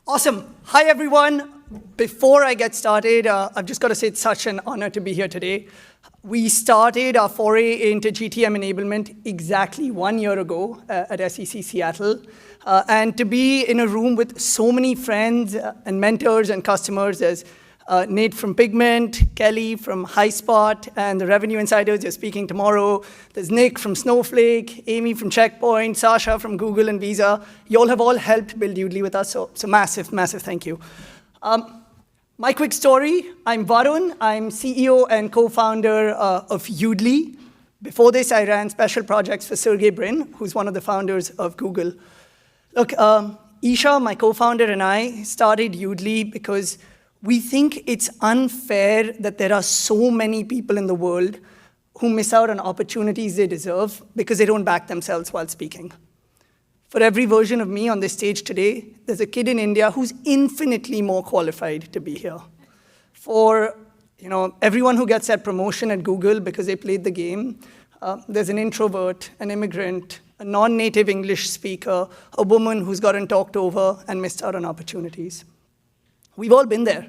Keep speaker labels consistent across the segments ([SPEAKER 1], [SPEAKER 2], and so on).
[SPEAKER 1] Awesome. Hi, everyone. Before I get started, I've just got to say it's such an honor to be here today. We started our foray into GTM enablement exactly 1 year ago at SEC Seattle. And to be in a room with so many friends and mentors and customers as Nate from Pigment, Kelly from HighSpot, and the Revenue Insiders are speaking tomorrow. There's Nick from Snowflake, Amy from Checkpoint, Sasha from Google and Visa. You all have all helped build Yoodli with us, so massive, massive thank you. My quick story, I'm Varun. I'm CEO and co-founder of Yoodli. Before this, I ran special projects for Sergey Brin, who's one of the founders of Google. Look, Isha, my co-founder, and I started Yoodli because we think it's unfair that there are so many people in the world who miss out on opportunities they deserve because they don't back themselves while speaking. For every version of me on this stage today, there's a kid in India who's infinitely more qualified to be here. For everyone who gets that promotion at Google because they played the game, there's an introvert, an immigrant, a non-native English speaker, a woman who's gotten talked over and missed out on opportunities. We've all been there.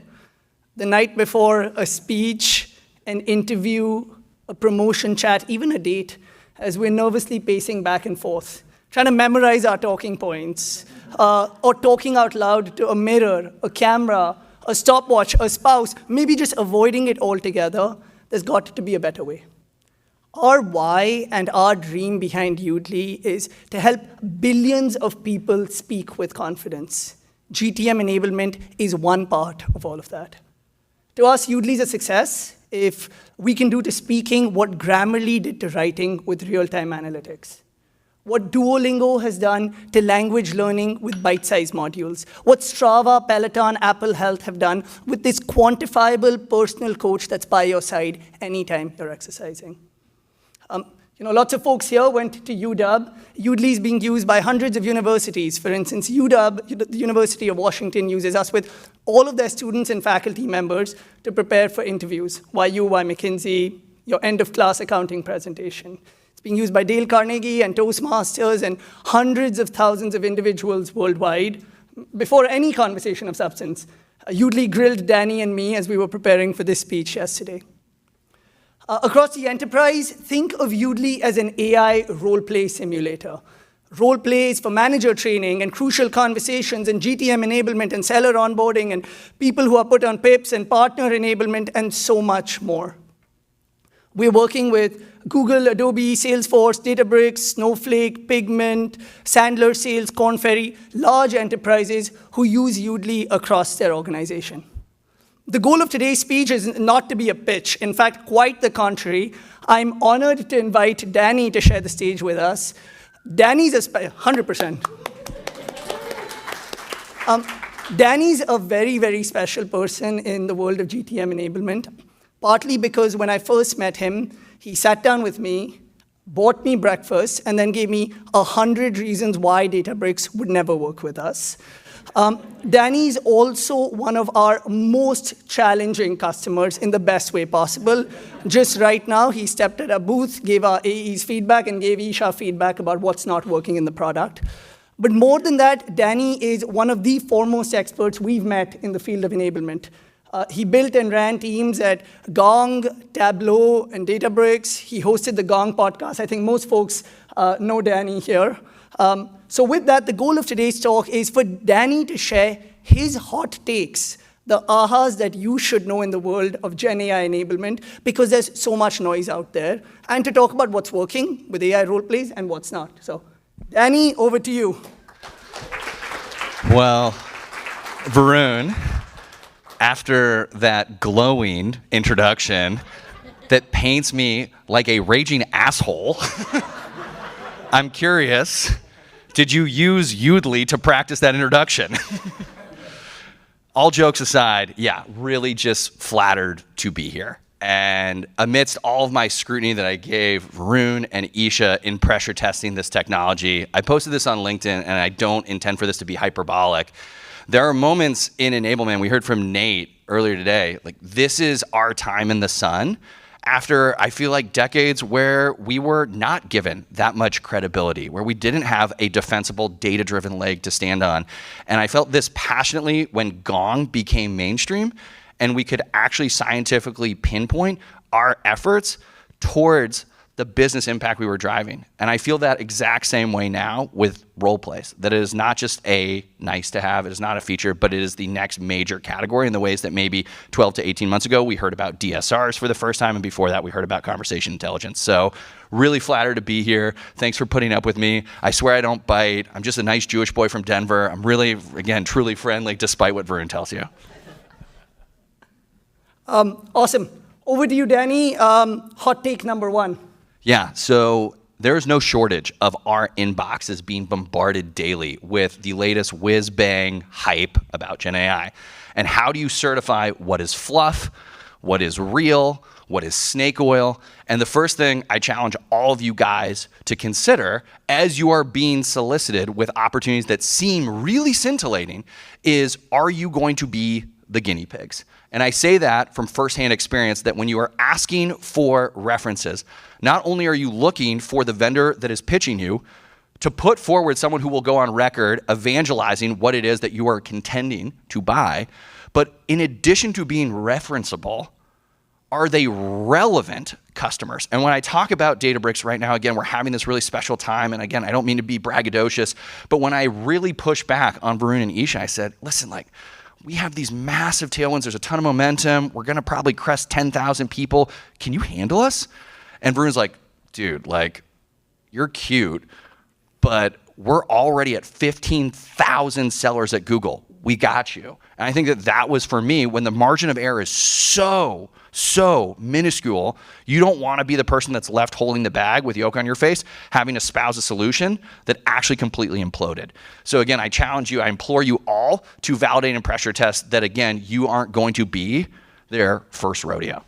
[SPEAKER 1] The night before a speech, an interview, a promotion chat, even a date, as we're nervously pacing back and forth, trying to memorize our talking points, or talking out loud to a mirror, a camera, a stopwatch, a spouse, maybe just avoiding it altogether. There's got to be a better way. Our why and our dream behind Yoodli is to help billions of people speak with confidence. GTM enablement is one part of all of that. To us, Yoodli is a success if we can do to speaking what Grammarly did to writing with real-time analytics. What Duolingo has done to language learning with bite-sized modules. What Strava, Peloton, Apple Health have done with this quantifiable personal coach that's by your side anytime you're exercising. Lots of folks here went to UW. Yoodli is being used by hundreds of universities. For instance, UW, the University of Washington, uses us with all of their students and faculty members to prepare for interviews. YU, McKinsey, your end-of-class accounting presentation. It's being used by Dale Carnegie and Toastmasters and hundreds of thousands of individuals worldwide. Before any conversation of substance, Yoodli grilled Danny and me as we were preparing for this speech yesterday. Across the enterprise, think of Yoodli as an AI role-play simulator. Role-plays for manager training and crucial conversations and GTM enablement and seller onboarding and people who are put on PIPs and partner enablement and so much more. We're working with Google, Adobe, Salesforce, Databricks, Snowflake, Pigment, Sandler Sales, Korn Ferry, large enterprises who use Yoodli across their organization. The goal of today's speech is not to be a pitch. In fact, quite the contrary. I'm honored to invite Danny to share the stage with us. Danny's 100%. Danny's a very, very special person in the world of GTM enablement, partly because when I first met him, he sat down with me, bought me breakfast, and then gave me 100 reasons why Databricks would never work with us. Danny's also one of our most challenging customers in the best way possible. Just right now, he stepped at a booth, gave our AEs feedback, and gave Isha feedback about what's not working in the product. But more than that, Danny is one of the foremost experts we've met in the field of enablement. He built and ran teams at Gong, Tableau, and Databricks. He hosted the Gong podcast. I think most folks know Danny here. So with that, the goal of today's talk is for Danny to share his hot takes, the ahas that you should know in the world of GenAI enablement, because there's so much noise out there, and to talk about what's working with AI Roleplays and what's not. So, Danny, over to you.
[SPEAKER 2] Well, Varun, after that glowing introduction that paints me like a raging asshole, I'm curious, did you use Yoodli to practice that introduction? All jokes aside, yeah, really just flattered to be here. And amidst all of my scrutiny that I gave Varun and Isha in pressure testing this technology, I posted this on LinkedIn, and I don't intend for this to be hyperbolic. There are moments in enablement, we heard from Nate earlier today, like this is our time in the sun, after I feel like decades where we were not given that much credibility, where we didn't have a defensible data-driven leg to stand on. And I felt this passionately when Gong became mainstream and we could actually scientifically pinpoint our efforts towards the business impact we were driving. And I feel that exact same way now with role plays, that it is not just a nice to have, it is not a feature, but it is the next major category in the ways that maybe 12 to 18 months ago, we heard about DSRs for the first time, and before that, we heard about conversation intelligence. So really flattered to be here. Thanks for putting up with me. I swear I don't bite. I'm just a nice Jewish boy from Denver. I'm really, again, truly friendly, despite what Varun tells you.
[SPEAKER 1] Awesome. Over to you, Danny. Hot take number 1.
[SPEAKER 2] Yeah, so there is no shortage of our inboxes being bombarded daily with the latest whiz-bang hype about genAI. And how do you certify what is fluff, what is real, what is snake oil? And the first thing I challenge all of you guys to consider as you are being solicited with opportunities that seem really scintillating is, are you going to be the guinea pigs? And I say that from firsthand experience, that when you are asking for references, not only are you looking for the vendor that is pitching you to put forward someone who will go on record evangelizing what it is that you are contending to buy, but in addition to being referenceable, are they relevant customers? And when I talk about Databricks right now, again, we're having this really special time. And again, I don't mean to be braggadocious, but when I really push back on Varun and Isha, I said, listen, we have these massive tailwinds. There's a ton of momentum. We're going to probably crest 10,000 people. Can you handle us? And Varun's like, dude, you're cute, but we're already at 15,000 sellers at Google. We got you. And I think that was for me, when the margin of error is so minuscule, you don't want to be the person that's left holding the bag with yolk on your face, having to espouse a solution that actually completely imploded. So again, I challenge you, I implore you all to validate and pressure test that, again, you aren't going to be their first rodeo.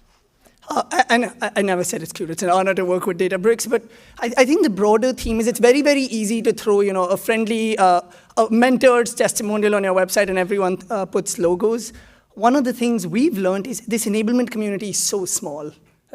[SPEAKER 1] And I never said it's cute. It's an honor to work with Databricks. But I think the broader theme is it's very, very easy to throw, a friendly a mentor's testimonial on your website and everyone puts logos. One of the things we've learned is this enablement community is so small.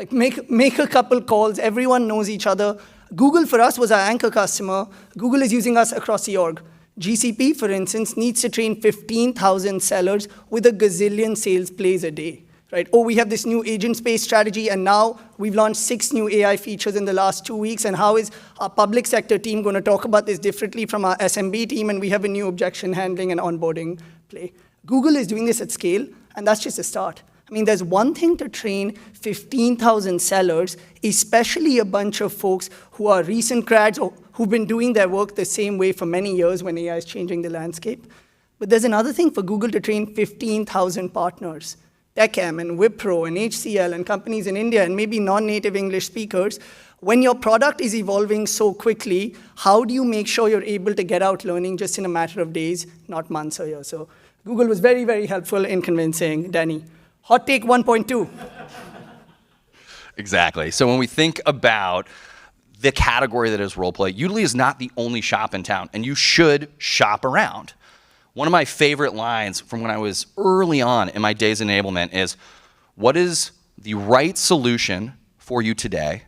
[SPEAKER 1] Make a couple calls. Everyone knows each other. Google, for us, was our anchor customer. Google is using us across the org. GCP, for instance, needs to train 15,000 sellers with a gazillion sales plays a day. Right? Oh, we have this new agent space strategy, and now we've launched 6 new AI features in the last 2 weeks. And how is our public sector team going to talk about this differently from our SMB team? And we have a new objection handling and onboarding play. Google is doing this at scale, and that's just a start. I mean, there's one thing to train 15,000 sellers, especially a bunch of folks who are recent grads or who've been doing their work the same way for many years when AI is changing the landscape. But there's another thing for Google to train 15,000 partners. TechM and Wipro and HCL and companies in India and maybe non-native English speakers. When your product is evolving so quickly, how do you make sure you're able to get out learning just in a matter of days, not months or years? So Google was very, very helpful in convincing Danny. Hot take 1.2.
[SPEAKER 2] Exactly. So when we think about the category that is roleplay, Yoodli is not the only shop in town, and you should shop around. One of my favorite lines from when I was early on in my days in enablement is, what is the right solution for you today,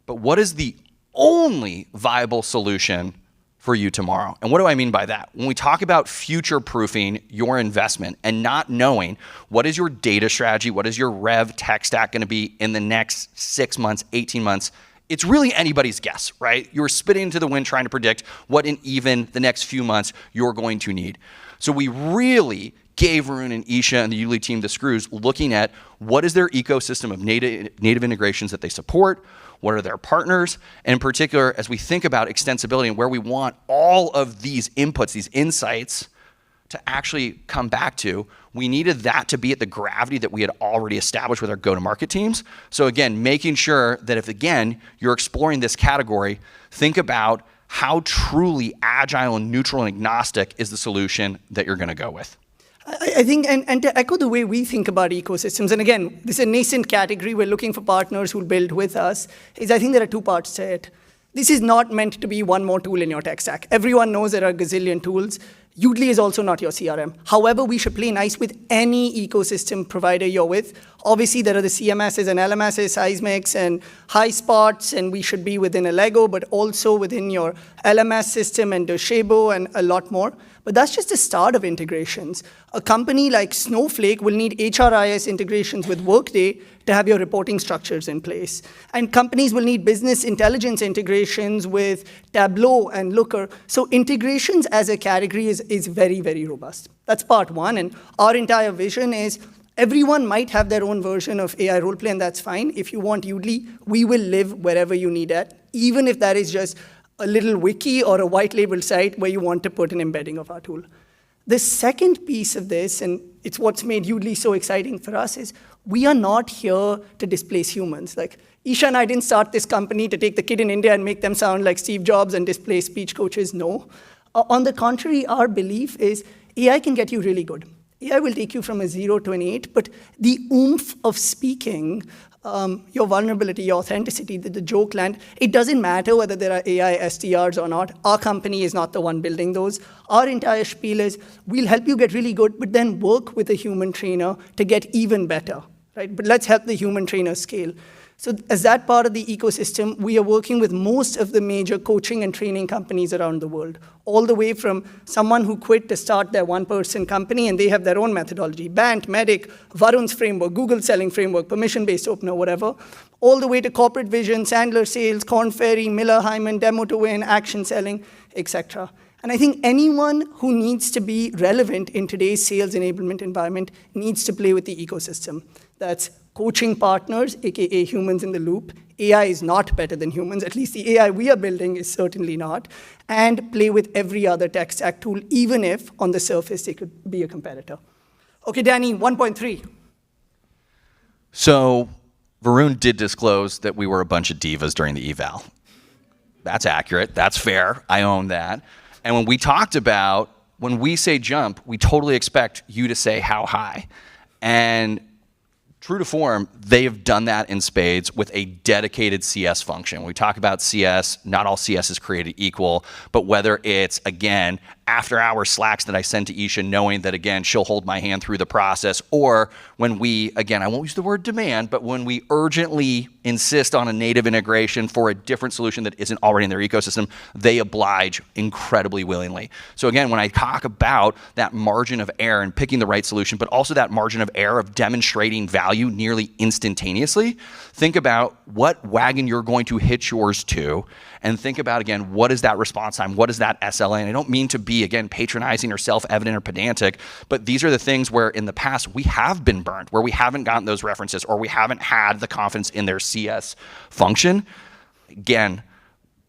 [SPEAKER 2] but what is the only viable solution for you tomorrow? And what do I mean by that? When we talk about future-proofing your investment and not knowing what is your data strategy, what is your rev tech stack going to be in the next 6 months, 18 months, it's really anybody's guess, right? You're spitting into the wind trying to predict what in even the next few months you're going to need. So we really gave Varun and Isha and the Yoodli team the screws looking at what is their ecosystem of native integrations that they support, what are their partners, and in particular, as we think about extensibility and where we want all of these inputs, these insights to actually come back to, we needed that to be at the gravity that we had already established with our go-to-market teams. So again, making sure that if, again, you're exploring this category, think about how truly agile and neutral and agnostic is the solution that you're going to go with.
[SPEAKER 1] I think, and to echo the way we think about ecosystems, and again, this is a nascent category, we're looking for partners who will build with us, is I think there are 2 parts to it. This is not meant to be one more tool in your tech stack. Everyone knows there are a gazillion tools. Yoodli is also not your CRM. However, we should play nice with any ecosystem provider you're with. Obviously, there are the CMSs and LMSs, Seismics and HighSpots, and we should be within a Lego, but also within your LMS system and Docebo and a lot more. But that's just the start of integrations. A company like Snowflake will need HRIS integrations with Workday to have your reporting structures in place. And companies will need business intelligence integrations with Tableau and Looker. So integrations as a category is very, very robust. That's part one. And our entire vision is everyone might have their own version of AI Roleplay, and that's fine. If you want Yoodli, we will live wherever you need it, even if that is just a little wiki or a white label site where you want to put an embedding of our tool. The second piece of this, and it's what's made Yoodli so exciting for us, is we are not here to displace humans. Like, Isha and I didn't start this company to take the kid in India and make them sound like Steve Jobs and displace speech coaches. No. On the contrary, our belief is AI can get you really good. AI will take you from a 0 to an 8, but the oomph of speaking, your vulnerability, your authenticity, the joke land, it doesn't matter whether there are AI SDRs or not. Our company is not the one building those. Our entire spiel is we'll help you get really good, but then work with a human trainer to get even better, right? But let's help the human trainer scale. So as that part of the ecosystem, we are working with most of the major coaching and training companies around the world, all the way from someone who quit to start their one-person company, and they have their own methodology, Bant, Medic, Varun's framework, Google selling framework, permission-based opener, whatever, all the way to corporate vision, Sandler sales, Korn Ferry, Miller Hyman, demo to win, action selling, etc. And I think anyone who needs to be relevant in today's sales enablement environment needs to play with the ecosystem. That's coaching partners, aka humans in the loop. AI is not better than humans, at least the AI we are building is certainly not, and play with every other tech stack tool, even if on the surface they could be a competitor. Okay, Danny, 1.3.
[SPEAKER 2] So Varun did disclose that we were a bunch of divas during the eval. That's accurate, that's fair, I own that. And when we talked about, when we say jump, we totally expect you to say how high. And true to form, they have done that in spades with a dedicated CS function. When we talk about CS, not all CS is created equal, but whether it's, again, after-hour slacks that I send to Isha knowing that, again, she'll hold my hand through the process, or when we, again, I won't use the word demand, but when we urgently insist on a native integration for a different solution that isn't already in their ecosystem, they oblige incredibly willingly. So again, when I talk about that margin of error and picking the right solution, but also that margin of error of demonstrating value nearly instantaneously, think about what wagon you're going to hitch yours to, and think about, again, what is that response time? What is that SLA? And I don't mean to be, again, patronizing or self-evident or pedantic, but these are the things where in the past we have been burned, where we haven't gotten those references or we haven't had the confidence in their CS function. Again,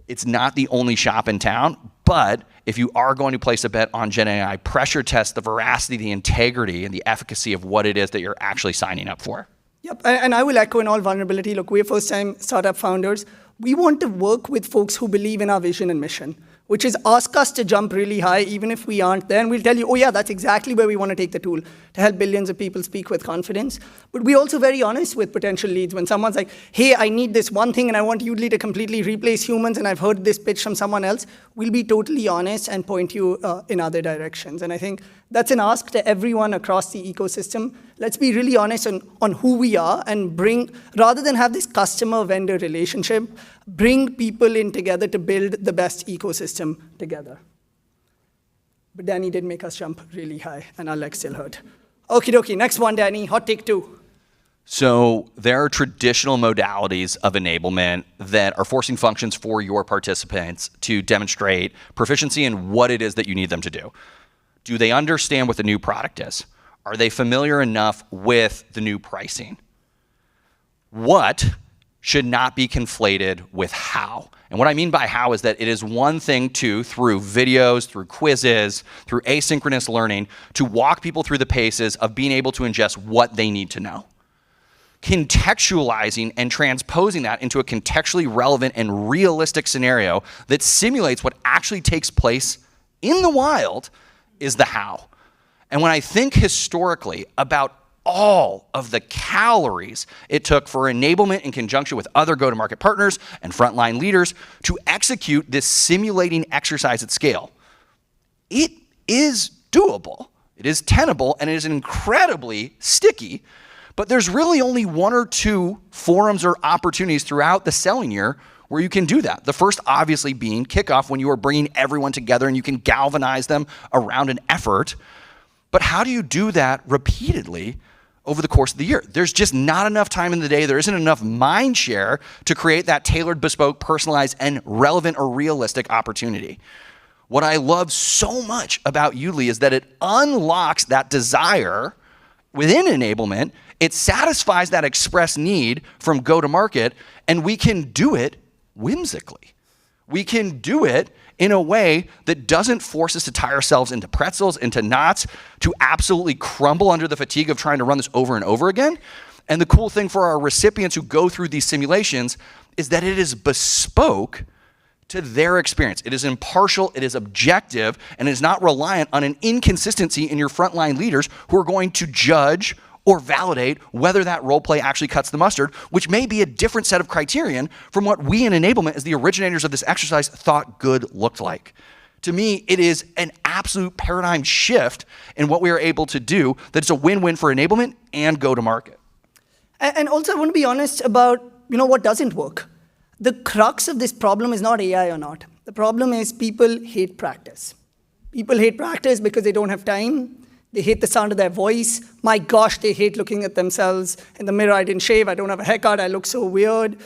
[SPEAKER 2] it's not the only shop in town, but if you are going to place a bet on genAI, pressure test the veracity, the integrity, and the efficacy of what it is that you're actually signing up for.
[SPEAKER 1] Yep, and I will echo in all vulnerability. Look, we're first-time startup founders. We want to work with folks who believe in our vision and mission, which is ask us to jump really high, even if we aren't there. And we'll tell you, oh yeah, that's exactly where we want to take the tool, to help billions of people speak with confidence. But we're also very honest with potential leads. When someone's like, hey, I need this one thing and I want Yoodli to completely replace humans and I've heard this pitch from someone else, we'll be totally honest and point you in other directions. And I think that's an ask to everyone across the ecosystem. Let's be really honest on who we are and bring, rather than have this customer-vendor relationship, bring people in together to build the best ecosystem together. But Danny did make us jump really high, and our legs still hurt. Okie dokie, next one, Danny, hot take 2.
[SPEAKER 2] So there are traditional modalities of enablement that are forcing functions for your participants to demonstrate proficiency in what it is that you need them to do. Do they understand what the new product is? Are they familiar enough with the new pricing? What should not be conflated with how. And what I mean by how is that it is one thing to, through videos, through quizzes, through asynchronous learning, to walk people through the paces of being able to ingest what they need to know. Contextualizing and transposing that into a contextually relevant and realistic scenario that simulates what actually takes place in the wild is the how. And when I think historically about all of the calories it took for enablement in conjunction with other go-to-market partners and frontline leaders to execute this simulating exercise at scale, it is doable, it is tenable, and it is incredibly sticky. But there's really only 1 or 2 forums or opportunities throughout the selling year where you can do that. The first obviously being kickoff, when you are bringing everyone together and you can galvanize them around an effort. But how do you do that repeatedly over the course of the year? There's just not enough time in the day. There isn't enough mind share to create that tailored, bespoke, personalized, and relevant or realistic opportunity. What I love so much about Yoodli is that it unlocks that desire within enablement. It satisfies that express need from go-to-market, and we can do it whimsically. We can do it in a way that doesn't force us to tie ourselves into pretzels, into knots, to absolutely crumble under the fatigue of trying to run this over and over again. And the cool thing for our recipients who go through these simulations is that it is bespoke to their experience. It is impartial, it is objective, and it is not reliant on an inconsistency in your frontline leaders who are going to judge or validate whether that role play actually cuts the mustard, which may be a different set of criterion from what we in Enablement, as the originators of this exercise, thought good looked like. To me, it is an absolute paradigm shift in what we are able to do that is a win-win for Enablement and go-to-market.
[SPEAKER 1] And also, I want to be honest about what doesn't work. The crux of this problem is not AI or not. The problem is people hate practice. People hate practice because they don't have time. They hate the sound of their voice. My gosh, they hate looking at themselves in the mirror. I didn't shave. I don't have a haircut. I look so weird.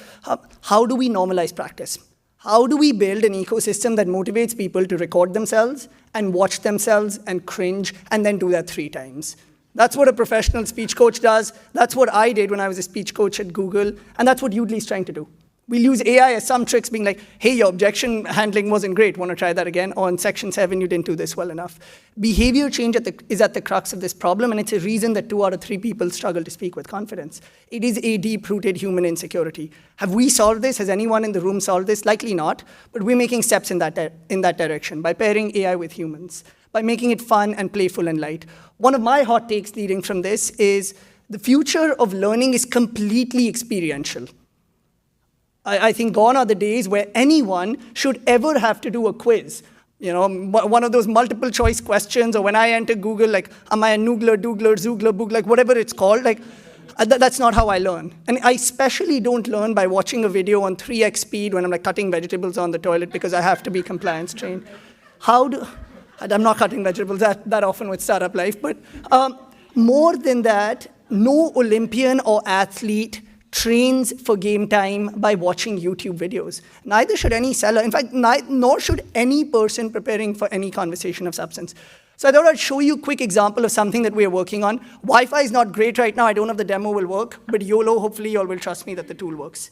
[SPEAKER 1] How do we normalize practice? How do we build an ecosystem that motivates people to record themselves and watch themselves and cringe and then do that 3 times? That's what a professional speech coach does. That's what I did when I was a speech coach at Google. And that's what Yoodli is trying to do. We'll use AI as some tricks, being like, hey, your objection handling wasn't great. Want to try that again? Or in section 7, you didn't do this well enough. Behavior change is at the crux of this problem, and it's a reason that 2 out of 3 people struggle to speak with confidence. It is a deep-rooted human insecurity. Have we solved this? Has anyone in the room solved this? Likely not, but we're making steps in that direction by pairing AI with humans, by making it fun and playful and light. One of my hot takes leading from this is the future of learning is completely experiential. I think gone are the days where anyone should ever have to do a quiz. One of those multiple choice questions, or when I enter Google, like, am I a noogler, doogler, zoogler, boog, like whatever it's called, like, that's not how I learn. And I especially don't learn by watching a video on 3x speed when I'm like cutting vegetables on the toilet because I have to be compliance trained. I'm not cutting vegetables that often with startup life, but more than that, no Olympian or athlete trains for game time by watching YouTube videos. Neither should any seller. In fact, nor should any person preparing for any conversation of substance. So I thought I'd show you a quick example of something that we're working on. Wi-Fi is not great right now. I don't know if the demo will work, but YOLO, hopefully you all will trust me that the tool works.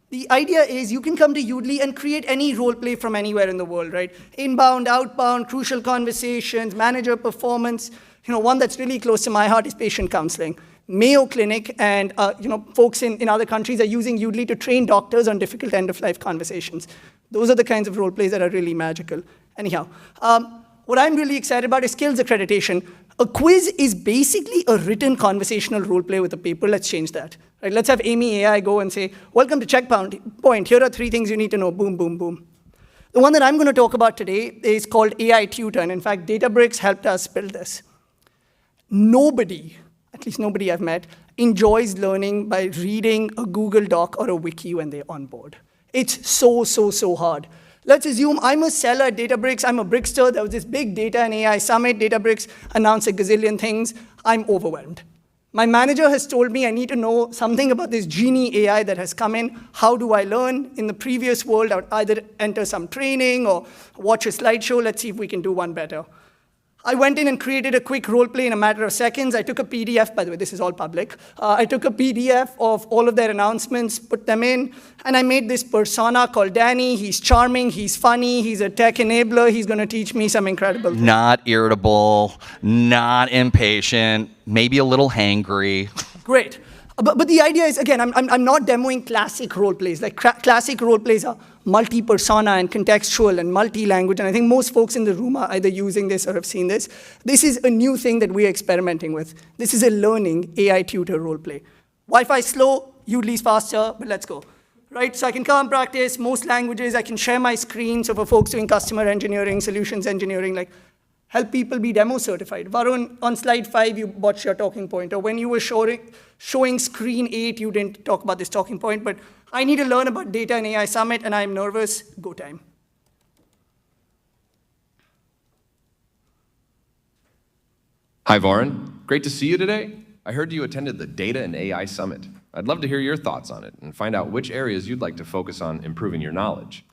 [SPEAKER 1] The idea is you can come to Yoodli and create any role play from anywhere in the world, right? Inbound, outbound, crucial conversations, manager performance. One that's really close to my heart is patient counseling. Mayo Clinic and folks in other countries are using Yoodli to train doctors on difficult end-of-life conversations. Those are the kinds of role plays that are really magical. Anyhow, what I'm really excited about is skills accreditation. A quiz is basically a written conversational role play with a paper. Let's change that. Right? Let's have Amy AI go and say, welcome to Checkpoint. Here are 3 things you need to know. Boom, boom, boom. The one that I'm going to talk about today is called AI Tutor. And in fact, Databricks helped us build this. Nobody, at least nobody I've met, enjoys learning by reading a Google Doc or a wiki when they're on board. It's so hard. Let's assume I'm a seller at Databricks. I'm a Brickster. There was this big data and AI summit. Databricks announced a gazillion things. I'm overwhelmed. My manager has told me I need to know something about this GenAI that has come in. How do I learn? In the previous world, I would either enter some training or watch a slideshow. Let's see if we can do one better. I went in and created a quick role play in a matter of seconds. I took a PDF, by the way, this is all public. I took a PDF of all of their announcements, put them in, and I made this persona called Danny. He's charming, he's funny, he's a tech enabler, he's going to teach me some incredible things.
[SPEAKER 2] Not irritable, not impatient, maybe a little hangry.
[SPEAKER 1] Great. But the idea is, again, I'm not demoing classic role plays. Like classic role plays are multi-persona and contextual and multi-language, and I think most folks in the room are either using this or have seen this. This is a new thing that we're experimenting with. This is a learning AI tutor role play. Wi-Fi slow, Yoodli's faster, but let's go. Right, so I can come practice most languages. I can share my screen. So for folks doing customer engineering, solutions engineering, like help people be demo certified. Varun, on slide 5, you botched your talking point. Or when you were showing screen 8, you didn't talk about this talking point. But I need to learn about Data and AI Summit, and I'm nervous. Go time.
[SPEAKER 3] Hi, Varun. Great to see you today. I heard you attended the Data and AI Summit. I'd love to hear your thoughts on it and find out which areas you'd like to focus on improving your knowledge.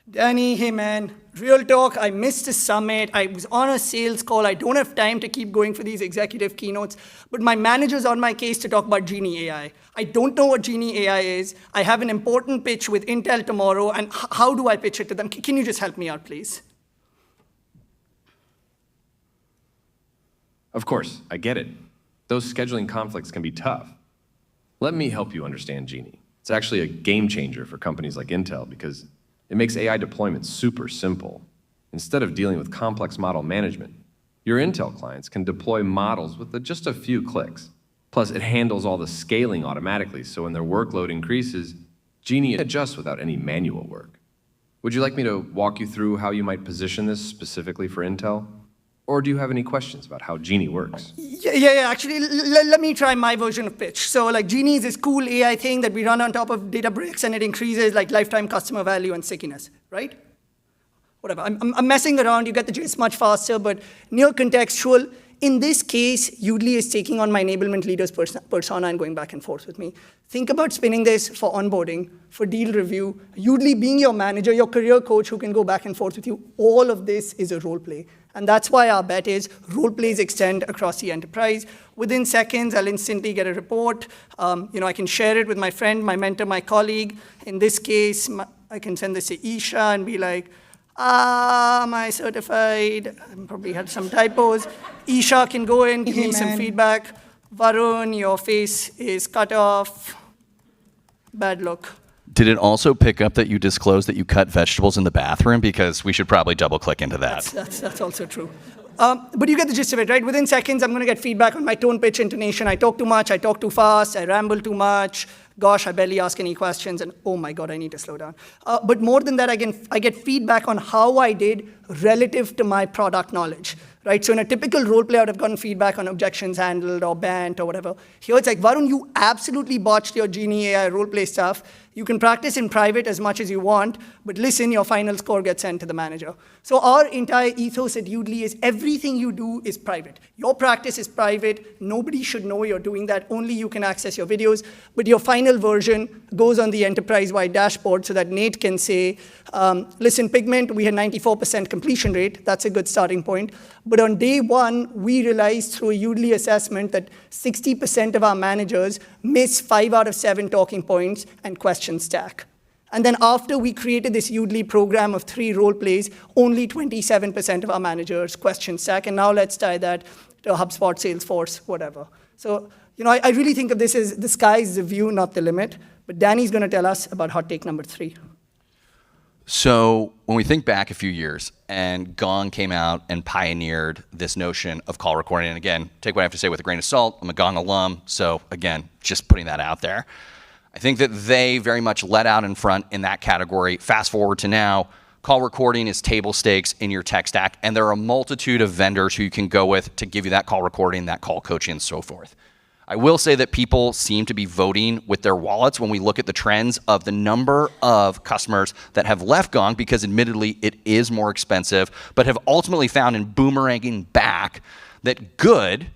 [SPEAKER 1] Danny, hey man, real talk, I missed the summit. I was on a sales call. I don't have time to keep going for these executive keynotes, but my manager's on my case to talk about genAI. I don't know what genAI is. I have an important pitch with Intel tomorrow, and how do I pitch it to them? Can you just help me out, please?
[SPEAKER 3] Of course, I get it. Those scheduling conflicts can be tough. Let me help you understand Genie. It's actually a game changer for companies like Intel because it makes AI deployment super simple. Instead of dealing with complex model management, your Intel clients can deploy models with just a few clicks. Plus, it handles all the scaling automatically, so when their workload increases, Genie adjusts without any manual work. Would you like me to walk you through how you might position this specifically for Intel? Or do you have any questions about how Genie works?
[SPEAKER 1] Yeah. Actually, let me try my version of pitch. So like Genie is this cool AI thing that we run on top of Databricks, and it increases like lifetime customer value and stickiness, right? Whatever. I'm messing around. You get the gist much faster, but near contextual. In this case, Yoodli is taking on my enablement leader's persona and going back and forth with me. Think about spinning this for onboarding, for deal review, Yoodli being your manager, your career coach who can go back and forth with you. All of this is a role play. And that's why our bet is role plays extend across the enterprise. Within seconds, I'll instantly get a report. I can share it with my friend, my mentor, my colleague. In this case, I can send this to Isha and be like, am I certified? I probably had some typos. Isha can go in, give me some feedback. Varun, your face is cut off. Bad luck.
[SPEAKER 2] Did it also pick up that you disclosed that you cut vegetables in the bathroom? Because we should probably double click into that.
[SPEAKER 1] That's also true. But you get the gist of it, right? Within seconds, I'm going to get feedback on my tone, pitch, intonation. I talk too much, I talk too fast, I ramble too much. Gosh, I barely ask any questions, and oh my God, I need to slow down. But more than that, I get feedback on how I did relative to my product knowledge, right? So in a typical role play, I would have gotten feedback on objections handled or banned or whatever. Here it's like, Varun, you absolutely botched your genAI role play stuff. You can practice in private as much as you want, but listen, your final score gets sent to the manager. So our entire ethos at Yoodli is everything you do is private. Your practice is private. Nobody should know you're doing that. Only you can access your videos. But your final version goes on the enterprise-wide dashboard so that Nate can say, listen, Pigment, we had 94% completion rate. That's a good starting point. But on day one, we realized through a Yoodli assessment that 60% of our managers miss 5 out of 7 talking points and question stack. And then after we created this Yoodli program of 3 role plays, only 27% of our managers question stack. And now let's tie that to HubSpot, Salesforce, whatever. So, I really think of this as the sky is the view, not the limit. But Danny's going to tell us about hot take number 3.
[SPEAKER 2] So when we think back a few years and Gong came out and pioneered this notion of call recording, and again, take what I have to say with a grain of salt. I'm a Gong alum, so again, just putting that out there. I think that they very much led out in front in that category. Fast forward to now, call recording is table stakes in your tech stack, and there are a multitude of vendors who you can go with to give you that call recording, that call coaching, and so forth. I will say that people seem to be voting with their wallets when we look at the trends of the number of customers that have left Gong, because admittedly it is more expensive, but have ultimately found in boomeranging back that good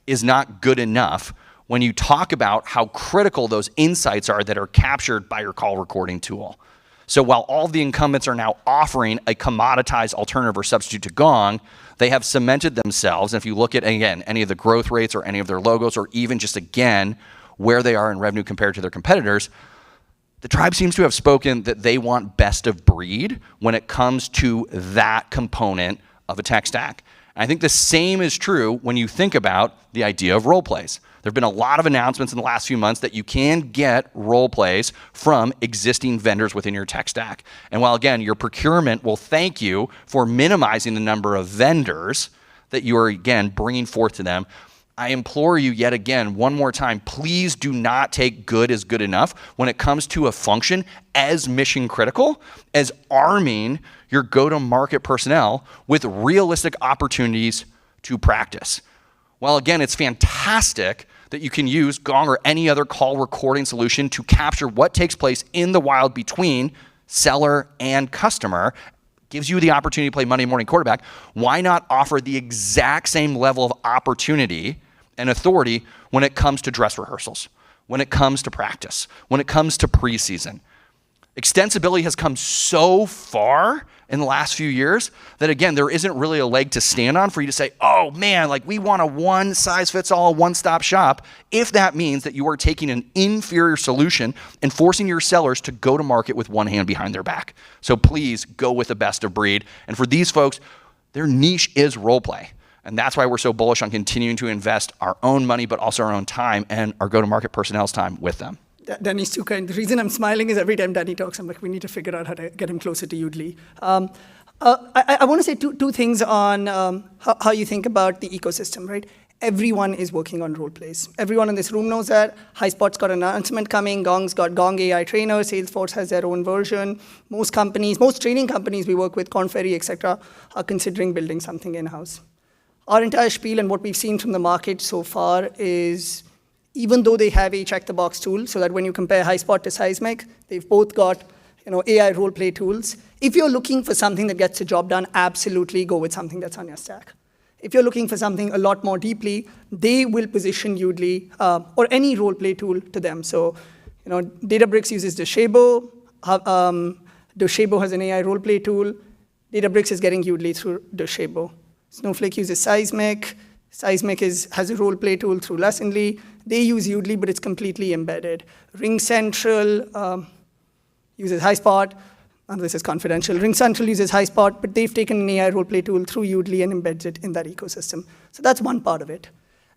[SPEAKER 2] is not good enough when you talk about how critical those insights are that are captured by your call recording tool. So while all of the incumbents are now offering a commoditized alternative or substitute to Gong, they have cemented themselves. And if you look at, again, any of the growth rates or any of their logos, or even just, again, where they are in revenue compared to their competitors, the tribe seems to have spoken that they want best of breed when it comes to that component of a tech stack. And I think the same is true when you think about the idea of role plays. There have been a lot of announcements in the last few months that you can get role plays from existing vendors within your tech stack. And while, again, your procurement will thank you for minimizing the number of vendors that you are, again, bringing forth to them, I implore you yet again, one more time, please do not take good as good enough when it comes to a function as mission critical as arming your go-to-market personnel with realistic opportunities to practice. While again, it's fantastic that you can use Gong or any other call recording solution to capture what takes place in the wild between seller and customer, gives you the opportunity to play Monday morning quarterback, why not offer the exact same level of opportunity and authority when it comes to dress rehearsals, when it comes to practice, when it comes to preseason? Extensibility has come so far in the last few years that, again, there isn't really a leg to stand on for you to say, oh man, like we want a one size fits all, one-stop shop, if that means that you are taking an inferior solution and forcing your sellers to go to market with one hand behind their back. So please go with the best of breed. And for these folks, their niche is role play. And that's why we're so bullish on continuing to invest our own money, but also our own time and our go-to-market personnel's time with them.
[SPEAKER 1] Danny's too kind. The reason I'm smiling is every time Danny talks, I'm like, we need to figure out how to get him closer to Yoodli. I want to say two things on how you think about the ecosystem, right? Everyone is working on role plays. Everyone in this room knows that. HighSpot's got an announcement coming. Gong's got Gong AI Trainer. Salesforce has their own version. Most training companies we work with, Korn Ferry, et cetera, are considering building something in-house. Our entire spiel and what we've seen from the market so far is, even though they have a check-the-box tool, so that when you compare HighSpot to Seismic, they've both got AI role-play tools. If you're looking for something that gets the job done, absolutely go with something that's on your stack. If you're looking for something a lot more deeply, they will position Yoodli or any role-play tool to them. So, Databricks uses Docebo. Docebo has an AI role-play tool. Databricks is getting Yoodli through Docebo. Snowflake uses Seismic. Seismic has a role-play tool through Lessonly. They use Yoodli, but it's completely embedded. RingCentral uses HighSpot. And this is confidential. RingCentral uses HighSpot, but they've taken an AI role-play tool through Yoodli and embeds it in that ecosystem. So that's one part of it.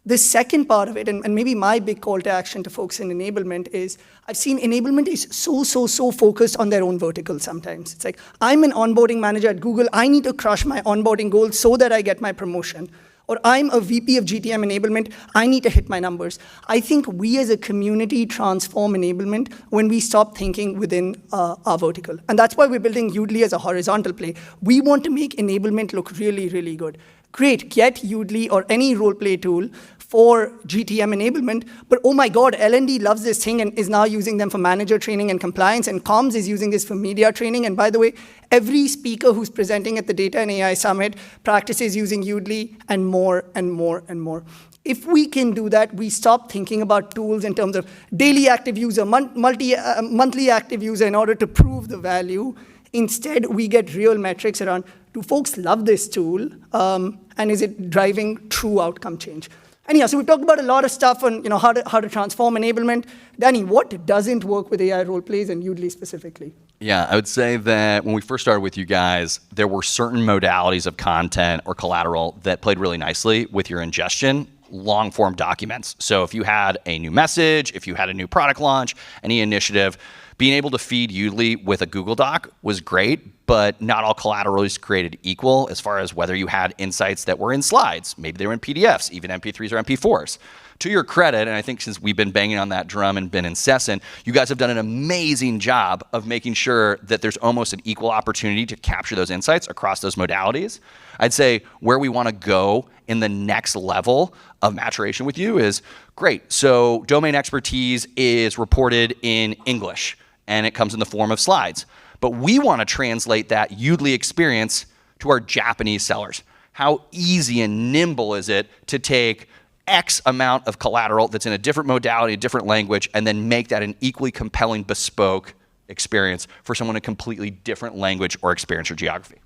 [SPEAKER 1] The second part of it, and maybe my big call to action to folks in enablement, is I've seen enablement is so focused on their own vertical sometimes. It's like, I'm an onboarding manager at Google. I need to crush my onboarding goals so that I get my promotion. Or I'm a VP of GTM enablement, I need to hit my numbers. I think we as a community transform enablement when we stop thinking within our vertical. And that's why we're building Yoodli as a horizontal play. We want to make enablement look really, really good. Great, get Yoodli or any role play tool for GTM enablement, but oh my God, L&D loves this thing and is now using them for manager training and compliance, and comms is using this for media training. And by the way, every speaker who's presenting at the Data and AI Summit practices using Yoodli, and more and more and more. If we can do that, we stop thinking about tools in terms of daily active user, monthly active user in order to prove the value. Instead, we get real metrics around, do folks love this tool, and is it driving true outcome change? Anyhow, so we talked about a lot of stuff on how to transform enablement. Danny, what doesn't work with AI role plays and Yoodli specifically?
[SPEAKER 2] Yeah, I would say that when we first started with you guys, there were certain modalities of content or collateral that played really nicely with your ingestion, long form documents. So if you had a new message, if you had a new product launch, any initiative, being able to feed Yoodli with a Google Doc was great, but not all collateral is created equal as far as whether you had insights that were in slides. Maybe they were in PDFs, even MP3s or MP4s. To your credit, and I think since we've been banging on that drum and been incessant, you guys have done an amazing job of making sure that there's almost an equal opportunity to capture those insights across those modalities. I'd say where we want to go in the next level of maturation with you is, great, so domain expertise is reported in English, and it comes in the form of slides. But we want to translate that Yoodli experience to our Japanese sellers. How easy and nimble is it to take X amount of collateral that's in a different modality, a different language, and then make that an equally compelling, bespoke experience for someone in a completely different language or experience or geography?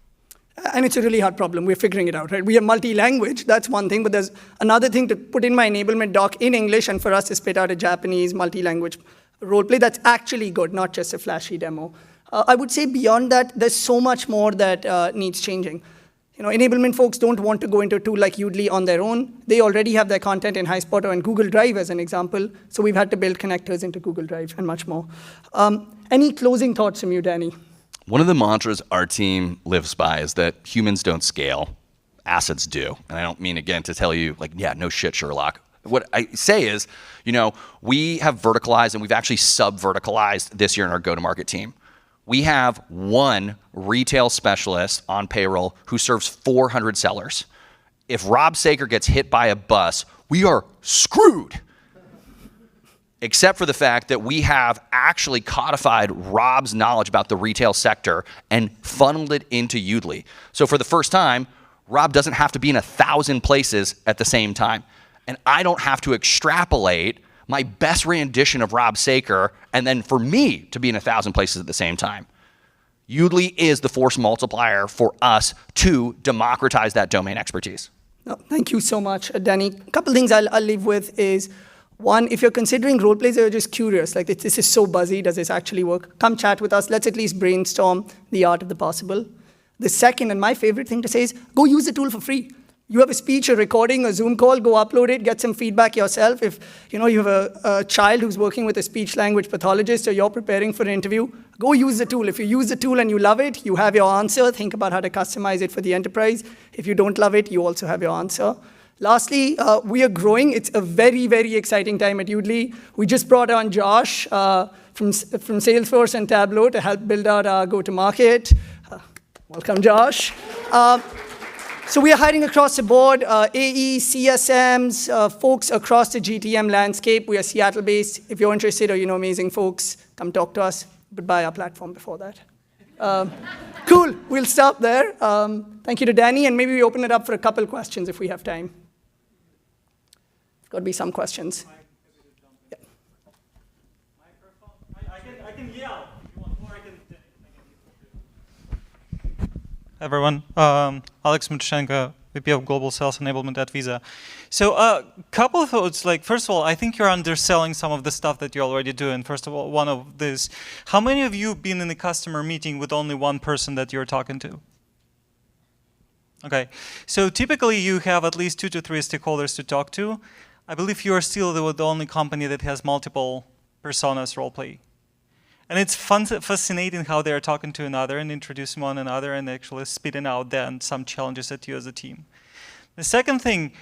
[SPEAKER 1] And it's a really hard problem. We're figuring it out, right? We are multi-language, that's one thing, but there's another thing to put in my enablement doc in English and for us to spit out a Japanese multi-language role play that's actually good, not just a flashy demo. I would say beyond that, there's so much more that needs changing. Enablement folks don't want to go into a tool like Yoodli on their own. They already have their content in HighSpot or in Google Drive as an example, so we've had to build connectors into Google Drive and much more. Any closing thoughts from you, Danny?
[SPEAKER 2] One of the mantras our team lives by is that humans don't scale, assets do. And I don't mean, again, to tell you, yeah, no shit, Sherlock. What I say is, we have verticalized and we've actually sub-verticalized this year in our go-to-market team. We have one retail specialist on payroll who serves 400 sellers. If Rob Saker gets hit by a bus, we are screwed. Except for the fact that we have actually codified Rob's knowledge about the retail sector and funneled it into Yoodli. So for the first time, Rob doesn't have to be in 1,000 places at the same time. And I don't have to extrapolate my best rendition of Rob Saker and then for me to be in 1,000 places at the same time. Yoodli is the force multiplier for us to democratize that domain expertise.
[SPEAKER 1] No, thank you so much, Danny. A couple things I'll leave with is, one, if you're considering role plays or you're just curious, like this is so buzzy, does this actually work? Come chat with us. Let's at least brainstorm the art of the possible. The second, and my favorite thing to say is, go use the tool for free. You have a speech, a recording, a Zoom call, go upload it, get some feedback yourself. If you have a child who's working with a speech language pathologist or you're preparing for an interview, go use the tool. If you use the tool and you love it, you have your answer. Think about how to customize it for the enterprise. If you don't love it, you also have your answer. Lastly, we are growing. It's a very, very exciting time at Yoodli. We just brought on Josh from Salesforce and Tableau to help build out our go-to-market. Welcome, Josh. So we are hiring across the board, AEs, CSMs, folks across the GTM landscape. We are Seattle-based. If you're interested or you know amazing folks, come talk to us. But buy our platform before that. Cool, we'll stop there. Thank you to Danny, and maybe we open it up for a couple questions if we have time. There's got to be some questions. Yeah.
[SPEAKER 4] I can yell if you want, or I can everyone. Alex Muchenko, VP of Global Sales Enablement at Visa. So a couple of thoughts. Like, first of all, I think you're underselling some of the stuff that you already do. And first of all, one of this, how many of you have been in a customer meeting with only one person that you're talking to? Okay, so typically you have at least 2 to 3 stakeholders to talk to. I believe you are still the only company that has multiple personas role play. And it's fascinating how they're talking to another and introducing one another and actually spitting out then some challenges at you as a team. The second thing,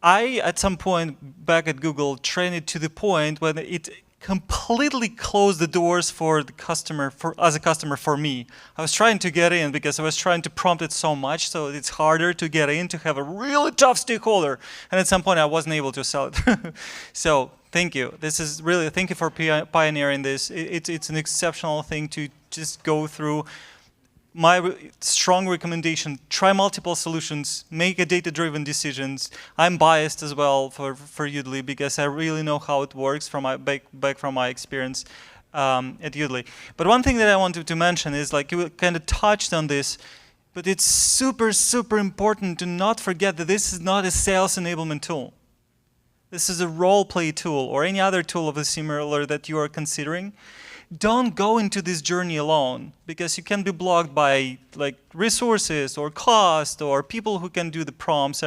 [SPEAKER 4] I, at some point back at Google, trained it to the point when it completely closed the doors for the customer, as a customer for me. I was trying to get in because I was trying to prompt it so much, so it's harder to get in, to have a really tough stakeholder. And at some point I wasn't able to sell it. So thank you. This is really, thank you for pioneering this. It's an exceptional thing to just go through. My strong recommendation, try multiple solutions, make a data-driven decisions. I'm biased as well for Yoodli because I really know how it works from back from my experience at Yoodli. But one thing that I wanted to mention is, like, you kind of touched on this, but it's super, super important to not forget that this is not a sales enablement tool. This is a role play tool or any other tool of a similar that you are considering. Don't go into this journey alone because you can be blocked by resources or cost or people who can do the prompts.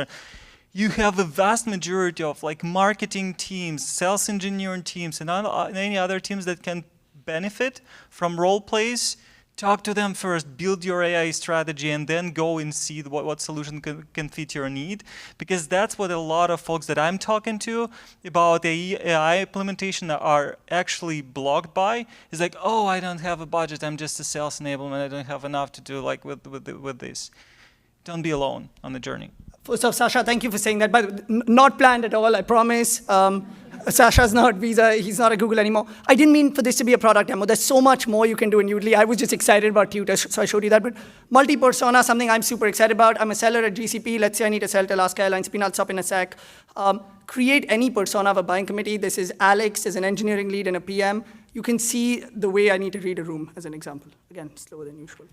[SPEAKER 4] You have a vast majority of marketing teams, sales engineering teams, and any other teams that can benefit from role plays. Talk to them first, build your AI strategy, and then go and see what solution can fit your need. Because that's what a lot of folks that I'm talking to about the AI implementation are actually blocked by. It's like, oh, I don't have a budget. I'm just a sales enablement. I don't have enough to do with this. Don't be alone on the journey.
[SPEAKER 1] First off, Sasha, thank you for saying that. But not planned at all, I promise. Sasha's not Visa, he's not at Google anymore. I didn't mean for this to be a product demo. There's so much more you can do in Yoodli. I was just excited about Tutor, so I showed you that. But multi-persona, something I'm super excited about. I'm a seller at GCP. Let's say I need to sell to Alaska Airlines. I'll stop in a sec. Create any persona of a buying committee. This is Alex as an engineering lead and a PM. You can see the way I need to read a room as an example. Again, slower than usual.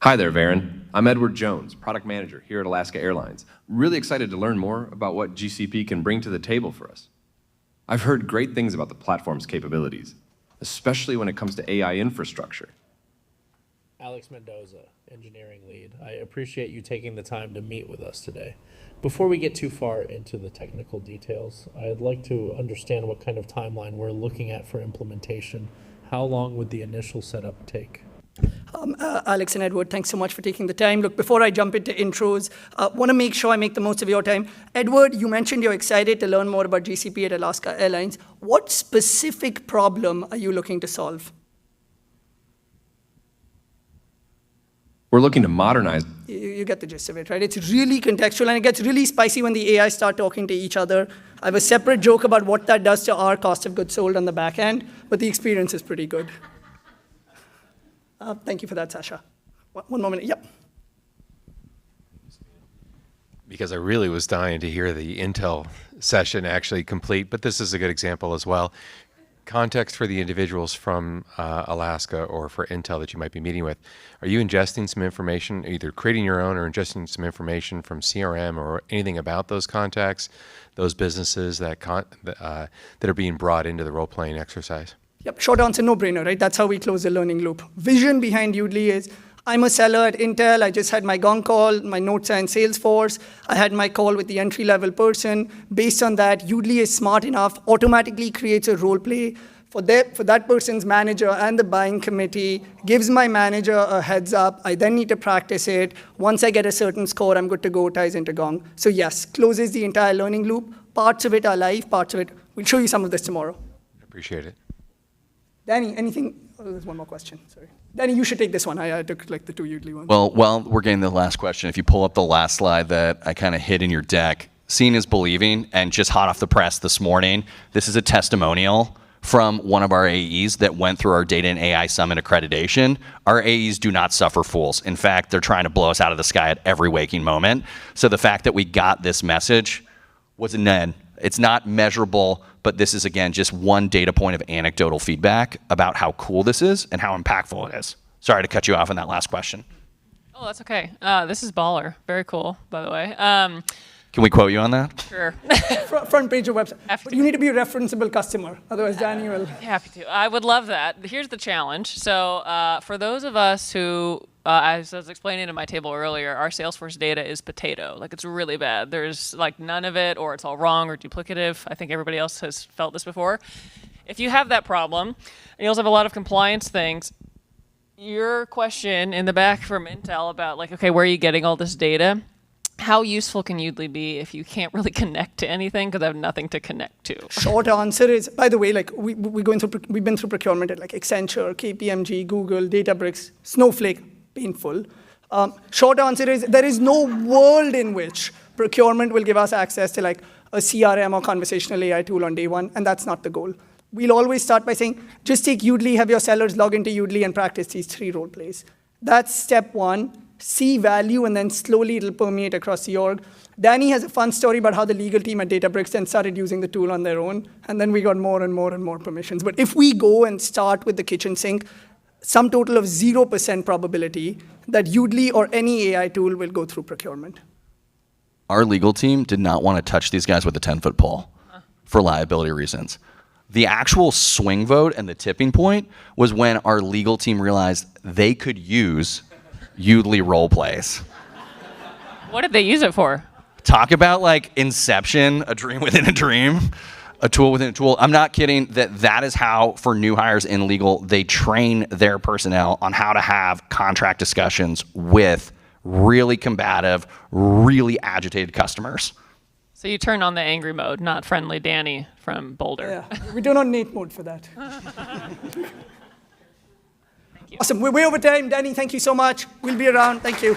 [SPEAKER 3] Hi there, Varun. I'm Edward Jones, product manager here at Alaska Airlines. Really excited to learn more about what GCP can bring to the table for us. I've heard great things about the platform's capabilities, especially when it comes to AI infrastructure.
[SPEAKER 5] Alex Mendoza, engineering lead. I appreciate you taking the time to meet with us today. Before we get too far into the technical details, I'd like to understand what kind of timeline we're looking at for implementation. How long would the initial setup take?
[SPEAKER 1] Alex and Edward, thanks so much for taking the time. Look, before I jump into intros, want to make sure I make the most of your time. Edward, you mentioned you're excited to learn more about GCP at Alaska Airlines. What specific problem are you looking to solve?
[SPEAKER 3] We're looking to modernize.
[SPEAKER 1] You get the gist of it, right? It's really contextual, and it gets really spicy when the AI start talking to each other. I have a separate joke about what that does to our cost of goods sold on the back end, but the experience is pretty good. Thank you for that, Sasha. One moment. Yep.
[SPEAKER 6] Because I really was dying to hear the Intel session actually complete, but this is a good example as well. Context for the individuals from Alaska or for Intel that you might be meeting with. Are you ingesting some information, either creating your own or ingesting some information from CRM or anything about those contacts, those businesses that are being brought into the role-playing exercise?
[SPEAKER 1] Yep, short answer, no-brainer, right? That's how we close the learning loop. Vision behind Yoodli is, I'm a seller at Intel. I just had my gong call. My notes are in Salesforce. I had my call with the entry-level person. Based on that, Yoodli is smart enough, automatically creates a role play for that person's manager and the buying committee, gives my manager a heads up. I then need to practice it. Once I get a certain score, I'm good to go, ties into gong. So yes, closes the entire learning loop. Parts of it are live, parts of it, we'll show you some of this tomorrow.
[SPEAKER 6] Appreciate it.
[SPEAKER 1] Danny, anything? Oh, there's one more question, sorry. Danny, you should take this one. I took like the two Yoodli ones.
[SPEAKER 2] Well, while we're getting the last question, if you pull up the last slide that I kind of hid in your deck, seeing is believing, and just hot off the press this morning, this is a testimonial from one of our AEs that went through our Data and AI Summit accreditation. Our AEs do not suffer fools. In fact, they're trying to blow us out of the sky at every waking moment. So the fact that we got this message was a ned. It's not measurable, but this is, again, just one data point of anecdotal feedback about how cool this is and how impactful it is. Sorry to cut you off on that last question.
[SPEAKER 7] Oh, that's okay. This is baller. Very cool, by the way.
[SPEAKER 2] Can we quote you on that?
[SPEAKER 7] Sure.
[SPEAKER 1] Front page of website. But you need to be a referenceable customer. Otherwise, Danny will.
[SPEAKER 7] Happy to. I would love that. Here's the challenge. So for those of us who, as I was explaining in my table earlier, our Salesforce data is potato. Like, it's really bad. There's like none of it, or it's all wrong or duplicative. I think everybody else has felt this before. If you have that problem, and you also have a lot of compliance things, your question in the back from Intel about like, okay, where are you getting all this data? How useful can Yoodli be if you can't really connect to anything because I have nothing to connect to?
[SPEAKER 1] Short answer is, by the way, like we've been through procurement at like Accenture, KPMG, Google, Databricks, Snowflake, painful. Short answer is there is no world in which procurement will give us access to like a CRM or conversational AI tool on day one, and that's not the goal. We'll always start by saying, just take Yoodli, have your sellers log into Yoodli and practice these 3 role plays. That's step 1. See value, and then slowly it'll permeate across the org. Danny has a fun story about how the legal team at Databricks then started using the tool on their own, and then we got more and more and more permissions. But if we go and start with the kitchen sink, some total of 0% probability that Yoodli or any AI tool will go through procurement.
[SPEAKER 2] Our legal team did not want to touch these guys with a 10-foot pole for liability reasons. The actual swing vote and the tipping point was when our legal team realized they could use Yoodli role plays.
[SPEAKER 7] What did they use it for?
[SPEAKER 2] Talk about like Inception, a dream within a dream, a tool within a tool. I'm not kidding that is how, for new hires in legal, they train their personnel on how to have contract discussions with really combative, really agitated customers.
[SPEAKER 7] So you turn on the angry mode, not friendly Danny from Boulder.
[SPEAKER 1] Yeah, we don't on Nate mode for that. Awesome, we're way over time. Danny, thank you so much. We'll be around. Thank you.